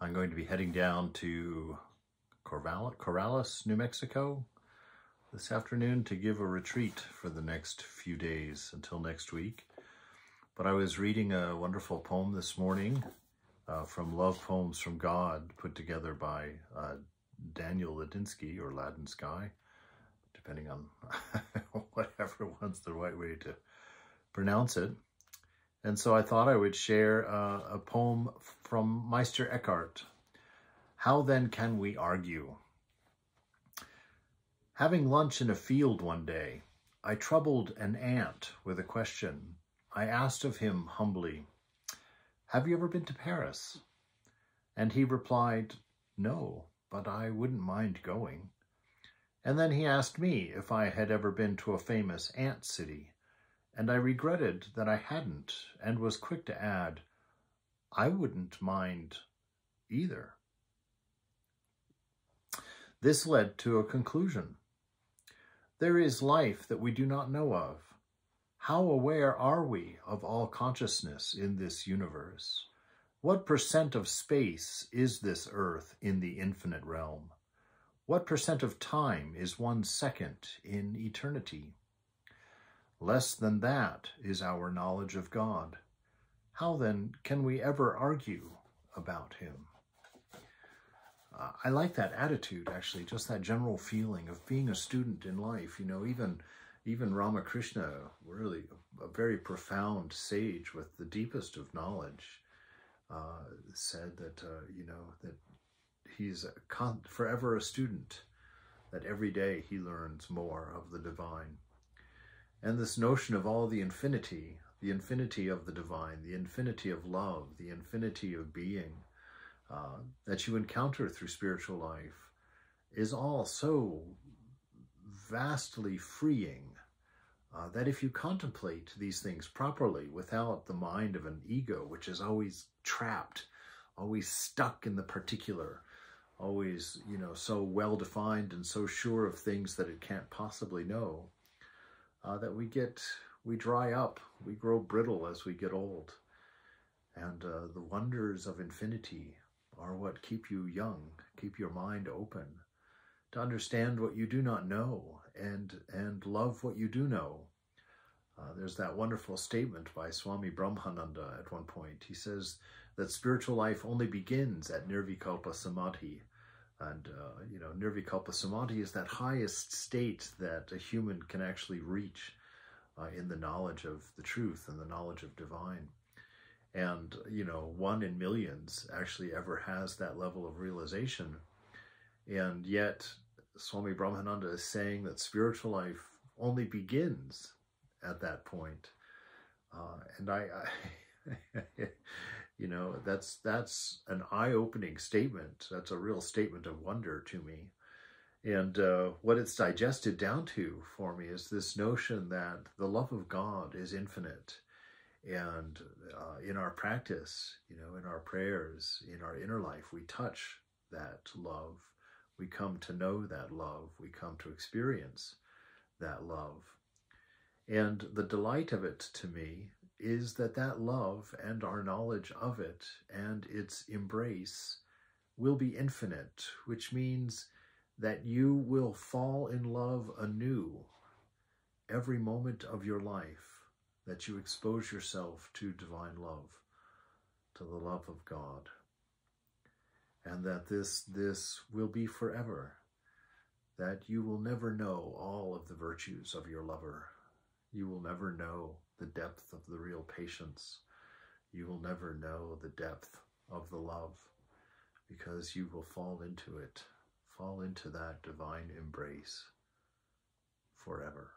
I'm going to be heading down to Corrales, New Mexico this afternoon to give a retreat for the next few days until next week. But I was reading a wonderful poem this morning from Love Poems from God, put together by Daniel Ladinsky, or Ladinsky, depending on whatever one's the right way to pronounce it. And so I thought I would share a poem from Meister Eckhart. How then can we argue? Having lunch in a field one day, I troubled an ant with a question. I asked of him humbly, "Have you ever been to Paris?" And he replied, "No, but I wouldn't mind going." And then he asked me if I had ever been to a famous ant city, and I regretted that I hadn't, and was quick to add, "I wouldn't mind either." This led to a conclusion. There is life that we do not know of. How aware are we of all consciousness in this universe? What percent of space is this earth in the infinite realm? What percent of time is 1 second in eternity? Less than that is our knowledge of God. How then can we ever argue about him? I like that attitude, actually, just that general feeling of being a student in life. You know, even Ramakrishna, really a very profound sage with the deepest of knowledge, said that, that he's forever a student, that every day he learns more of the divine. And this notion of all the infinity of the divine, the infinity of love, the infinity of being, that you encounter through spiritual life is all so vastly freeing that if you contemplate these things properly without the mind of an ego, which is always trapped, always stuck in the particular, always, so well-defined and so sure of things that it can't possibly know, that we dry up, we grow brittle as we get old. And the wonders of infinity are what keep you young, keep your mind open, to understand what you do not know and love what you do know. There's that wonderful statement by Swami Brahmananda at one point. He says that spiritual life only begins at Nirvikalpa Samadhi. And, Nirvikalpa Samadhi is that highest state that a human can actually reach in the knowledge of the truth and the knowledge of divine. And, 1 in millions actually ever has that level of realization. And yet, Swami Brahmananda is saying that spiritual life only begins at that point. And that's an eye-opening statement. That's a real statement of wonder to me. And what it's digested down to for me is this notion that the love of God is infinite. And in our practice, in our prayers, in our inner life, we touch that love. We come to know that love. We come to experience that love. And the delight of it to me is that love and our knowledge of it and its embrace will be infinite, which means that you will fall in love anew every moment of your life, that you expose yourself to divine love, to the love of God, and that this will be forever, that you will never know all of the virtues of your lover. You will never know the depth of the real patience. You will never know the depth of the love, because you will fall into it, fall into that divine embrace forever.